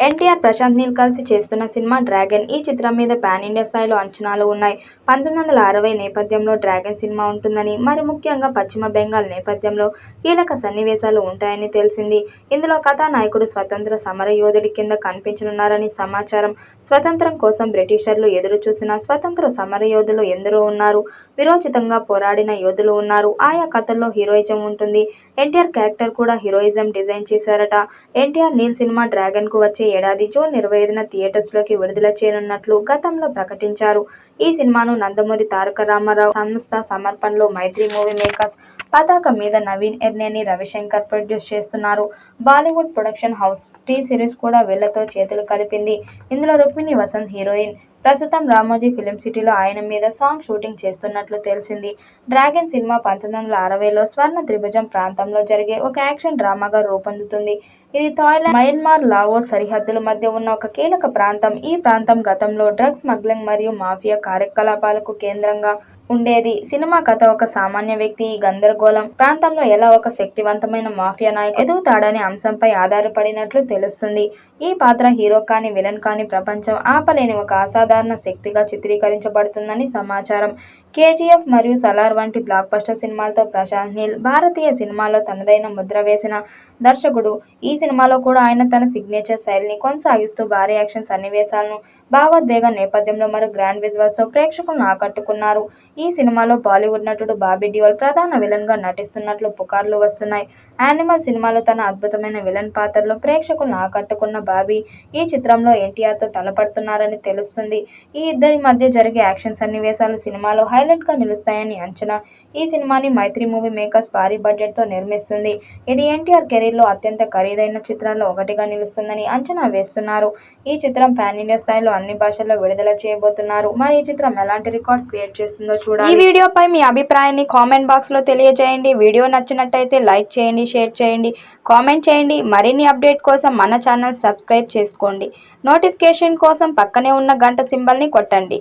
ఎన్టీఆర్, ప్రశాంత్ నీల్ కలిసి చేస్తున్న cinema dragon. ఈ చిత్రం మీద పాన్ ఇండియా స్థాయిలో అంచనాలు ఉన్నాయి. 1960 నేపథ్యంలో డ్రాగన్ సినిమా ఉంటుందని, మరి ముఖ్యంగా పశ్చిమ బెంగాల్ నేపథ్యంలో కీలక సన్నివేశాలు ఉంటాయని తెలిసింది. ఇందులో కథానాయకుడు స్వతంత్ర సమరయోధుడి కింద కనిపించనున్నారని సమాచారం. స్వతంత్రం కోసం బ్రిటిషర్లు ఎదురుచూసిన స్వతంత్ర సమరయోధులు ఎందరో ఉన్నారు. వీరోచితంగా పోరాడిన యోధులు ఉన్నారు. ఆయా కథల్లో హీరోయిజం ఉంటుంది. ఎన్టీఆర్ క్యారెక్టర్ కూడా హీరోయిజం డిజైన్ చేశారట. ఎన్టీఆర్ నీల్ సినిమా డ్రాగన్ కు వచ్చే ఏడాది జూన్ 25న థియేటర్స్లోకి విడుదల చేయనున్నట్లు గతంలో ప్రకటించారు. ఈ సినిమాను నందమూరి తారక రామారావు సంస్థ సమర్పణలో మైత్రి మూవీ మేకర్స్ పతాకం మీద నవీన్ ఎర్నేని రవిశంకర్ ప్రొడ్యూస్ చేస్తున్నారు. బాలీవుడ్ ప్రొడక్షన్ హౌస్ టీ సిరీస్ కూడా వీళ్లతో చేతులు కలిపింది. ఇందులో రుక్మిణి వసంత్ హీరోయిన్. ప్రస్తుతం రామోజీ ఫిలిం సిటీలో ఆయన మీద సాంగ్ షూటింగ్ చేస్తున్నట్లు తెలిసింది. డ్రాగన్ సినిమా 1960లో స్వర్ణ త్రిభుజం ప్రాంతంలో జరిగే ఒక యాక్షన్ డ్రామాగా రూపొందుతుంది. ఇది థాయిలాండ్, మయన్మార్, లావోస్ సరిహద్దుల మధ్య ఉన్న ఒక కీలక ప్రాంతం. ఈ ప్రాంతం గతంలో డ్రగ్స్ స్మగ్లింగ్ మరియు మాఫియా కార్యకలాపాలకు కేంద్రంగా ఉండేది. సినిమా కథ ఒక సామాన్య వ్యక్తి ఈ గందరగోళం ప్రాంతంలో ఎలా ఒక శక్తివంతమైన మాఫియా నాయకుడు ఎదుగుతాడనే అంశంపై ఆధారపడినట్లు తెలుస్తుంది. ఈ పాత్ర హీరో కానీ విలన్ కానీ ప్రపంచం ఆపలేని ఒక అసాధారణ శక్తిగా చిత్రీకరించబడుతుందని సమాచారం. కేజీఎఫ్ మరియు సలార్ వంటి బ్లాక్ బస్టర్ సినిమాలతో ప్రశాంత్ నీల్ భారతీయ సినిమాలో తనదైన ముద్ర వేసిన దర్శకుడు. ఈ సినిమాలో కూడా ఆయన తన సిగ్నేచర్ శైలిని కొనసాగిస్తూ భారీ యాక్షన్ సన్నివేశాలను, భావోద్వేగ నేపథ్యంలో మరియు గ్రాండ్ విజువల్స్తో ప్రేక్షకులను ఆకట్టుకున్నారు. ఈ సినిమాలో బాలీవుడ్ నటుడు బాబీ డియోల్ ప్రధాన విలన్ గా నటిస్తున్నట్లు పుకార్లు వస్తున్నాయి. యానిమల్ సినిమాలో తన అద్భుతమైన విలన్ పాత్రలో ప్రేక్షకులను ఆకట్టుకున్న బాబీ ఈ చిత్రంలో ఎన్టీఆర్తో తలపడుతున్నారని తెలుస్తుంది. ఈ ఇద్దరి మధ్య జరిగే యాక్షన్ సన్నివేశాలు సినిమాలో హైలైట్ గా నిలుస్తాయని అంచనా. ఈ సినిమాని మైత్రి మూవీ మేకర్స్ భారీ బడ్జెట్ తో నిర్మిస్తుంది. ఇది ఎన్టీఆర్ కెరీర్ లో అత్యంత ఖరీదైన చిత్రాల్లో ఒకటిగా నిలుస్తుందని అంచనా వేస్తున్నారు. ఈ చిత్రం పాన్ ఇండియా స్థాయిలో అన్ని భాషల్లో విడుదల చేయబోతున్నారు. మరి ఈ చిత్రం ఎలాంటి రికార్డ్స్ క్రియేట్ చేస్తుందో చూడాలి. ఈ వీడియోపై మీ అభిప్రాయాన్ని కామెంట్ బాక్స్ లో తెలియజేయండి. వీడియో నచ్చినట్టయితే లైక్ చేయండి, షేర్ చేయండి, కామెంట్ చేయండి. మరిన్ని అప్డేట్ కోసం మన ఛానల్ సబ్స్క్రైబ్ చేసుకోండి. నోటిఫికేషన్ కోసం పక్కనే ఉన్న గంట సింబల్ ని కొట్టండి.